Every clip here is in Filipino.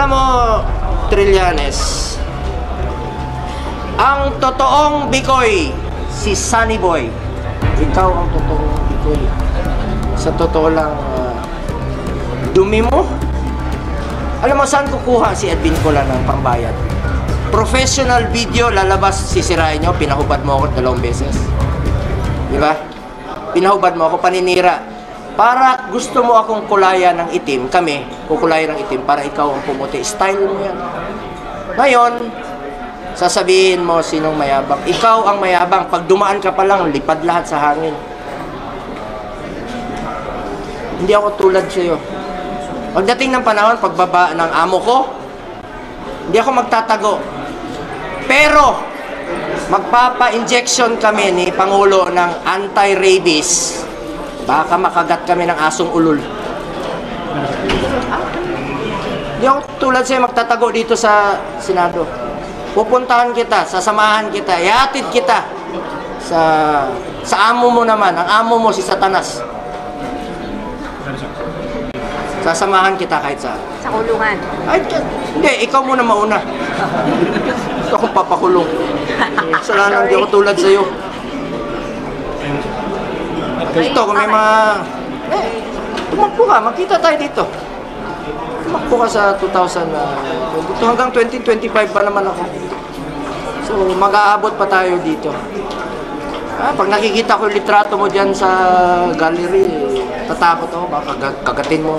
Alam mo, Trillanes, ang totoong Bikoy, si Sunny Boy. Ikaw ang totoong Bikoy. Sa totoo lang, dumi mo. Alam mo, saan kukuha si Edwin Cola ng pambayad? Professional video, lalabas, sisirain nyo, pinahubad mo ako 2 beses. Di ba? Pinahubad mo ako, paninira. Para gusto mo akong kulaya ng itim, kami, kukulaya ng itim, para ikaw ang pumuti. Style mo yan. Ngayon, sasabihin mo sinong mayabang. Ikaw ang mayabang. Pag dumaan ka pa lang, lipad lahat sa hangin. Hindi ako tulad sa'yo. Pagdating ng panahon, pagbaba ng amo ko, hindi ako magtatago. Pero, magpapa-injection kami ni Pangulo ng anti-rabies. Baka makagat kami ng asong ulol. Hindi ako tulad sa'yo magtatago dito sa Senado. Pupuntahan kita, sasamahan kita, ihatid kita sa amo mo naman. Ang amo mo si Satanas. Sasamahan kita kahit saan. Sa kulungan? Ay, hindi, ikaw muna mauna. Ito akong papakulong. Salamat, hindi ako tulad sa'yo. Ito, kung may mga... tumakbo ka, magkita tayo dito. Tumakbo ka sa 2022 hanggang 2025 pa naman ako. So, mag-aabot pa tayo dito. Pag nakikita ko yung litrato mo dyan sa gallery, tatakot ako, baka kagatin mo.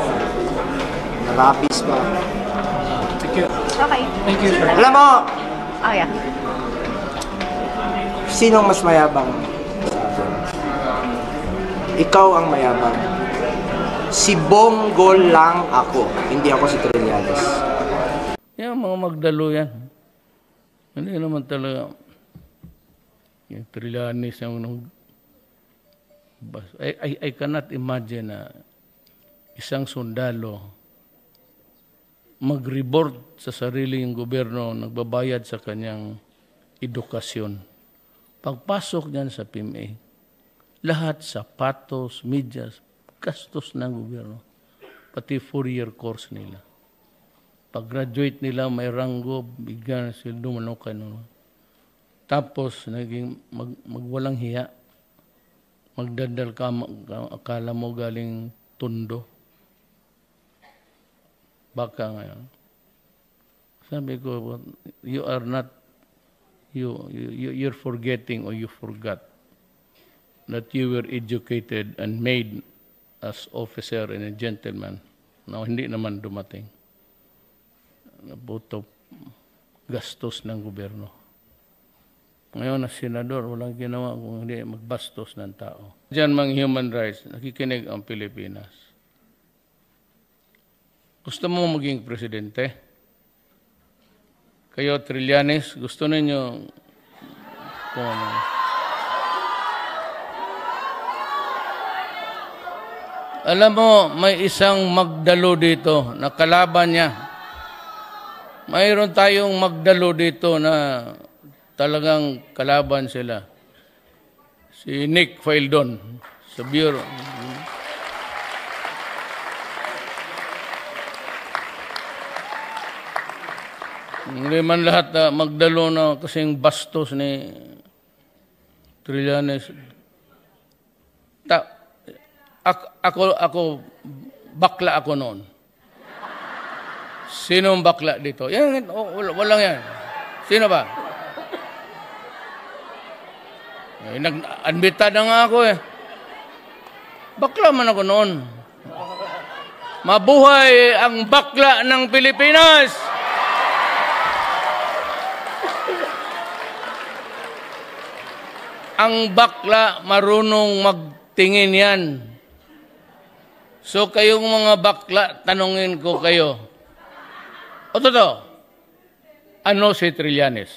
Narapis pa. Thank you. Okay. Thank you, sir. Alam mo, Oh, yeah. sinong mas mayabang sa atin? Ikaw ang mayabang. Si Bongo lang ako. Hindi ako si Trillanes. Yung mga magdalo yan. Hindi naman talaga. Yung Trillanes yung I cannot imagine na isang sundalo mag-reboard sa sariling gobyerno, nagbabayad sa kanyang edukasyon. Pagpasok niyan sa PMA, lahat sapatos, medyas, gastos ng gobyerno. Pati 4-year course nila. Pag-graduate nila, may ranggo, bigyan sila dumanok kayo. Tapos, naging magwalang hiya. Magdadal ka, akala mo galing Tondo. Baka ngayon. Sabi ko, you are not, you're forgetting or you forgot that you were educated and made as officer and a gentleman. Now, hindi naman dumating. Nabuto gastos ng gobyerno. Ngayon, na senador, walang ginawa kung hindi magbastos ng tao. Diyan mga human rights, nakikinig ang Pilipinas. Gusto mo maging presidente? Kayo, Trillanes, gusto ninyo kung ano? Alam mo, may isang magdalo dito na kalaban niya. Mayroon tayong magdalo dito na talagang kalaban sila. Si Nick Faildon sa Bureau. Hindi man lahat magdalo na kasing bastos ni Trillanes. Ako, bakla ako noon. Sinong bakla dito? Yan, walang yan. Sino ba? Nag-admita na nga ako eh. Bakla man ako noon. Mabuhay ang bakla ng Pilipinas! Ang bakla marunong magtingin yan. So kayong mga bakla, tanungin ko kayo. O totoo, ano si Trillanes?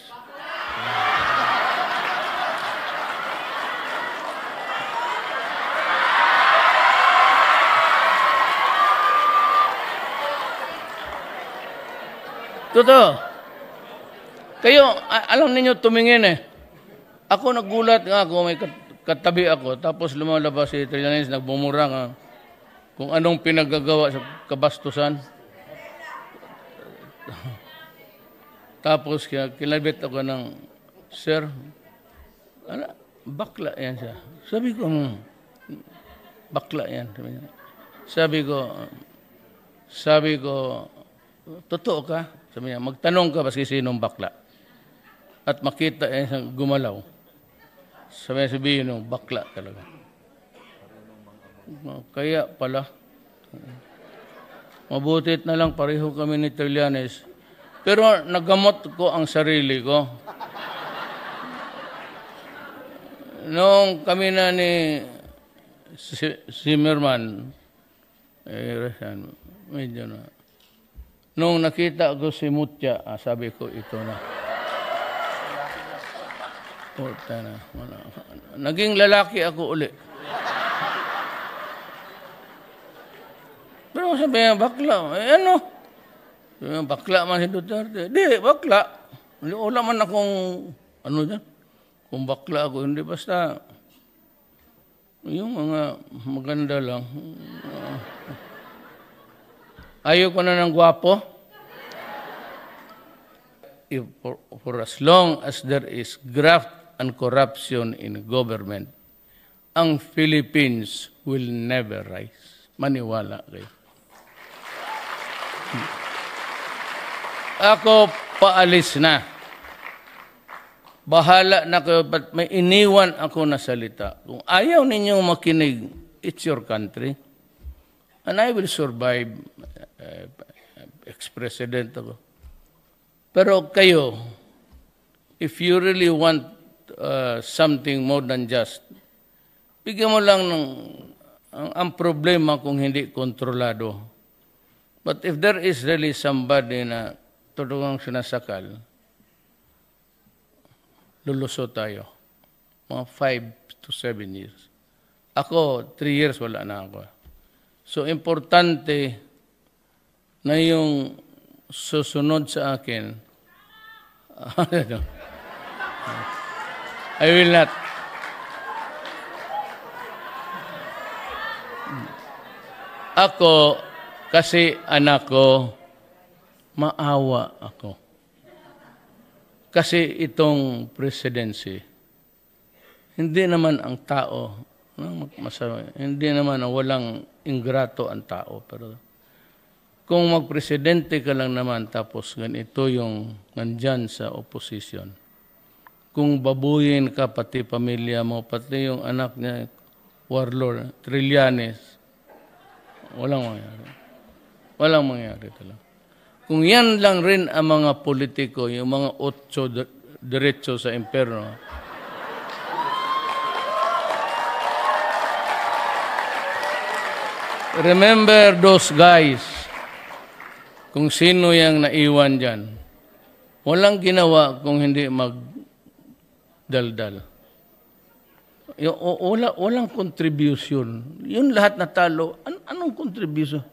Totoo. Kayo, alam ninyo tumingin eh. Ako nagulat nga ako, may katabi ako, tapos lumalabas si Trillanes, nagbumura nga kung anong pinagagawa sa kabastusan. Tapos kinabit ako ng, sir, bakla yan siya. Sabi ko, bakla yan. Sabi ko, totoo ka? Sabi niya, magtanong ka baski sinong bakla. At makita yan gumalaw. Sabihin nung bakla talaga. Kaya pala, mabutit na lang pareho kami ni Trillanes. Pero nagamot ko ang sarili ko. Noong kami na ni Zimmerman, medyo na. Nung nakita ko si Mutya, sabi ko, ito na. Puta na. Naging lalaki ako uli. Pero sabi niya, bakla. Ano? Sabi niya, bakla man si Duterte. Di, bakla. Wala man akong, ano dyan? Kung bakla ako, hindi basta yung mga maganda lang. Ayaw ko na ng gwapo. For as long as there is graft and corruption in government, ang Philippines will never rise. Maniwala kayo. Ako paalis na. Bahala na kayo, but may iniwan ako na salita. Kung ayaw ninyong makinig, it's your country. And I will survive. Ex-president ako. Pero kayo, if you really want something more than just, bigyan mo lang ng ang problema kung hindi kontrolado. But if there is really somebody na totoong sinasakal, luluso tayo. Mga 5 to 7 years. Ako, 3 years wala na ako. So, importante na yung susunod sa akin, I will not. Ako, kasi anak ko, maawa ako. Kasi itong presidency, hindi naman ang tao, hindi naman walang ingrato ang tao. Pero kung magpresidente ka lang naman tapos ganito yung nandyan sa opposition, kung babuyin ka pati pamilya mo, pati yung anak niya, warlord, Trillanes, walang mangyari. Walang mangyari talaga. Kung yan lang rin ang mga politiko, yung mga 8 diretso sa imperno, remember those guys, kung sino yung naiwan dyan, walang ginawa kung hindi magdaldal. Walang contribution. Yun lahat natalo, anong contribution?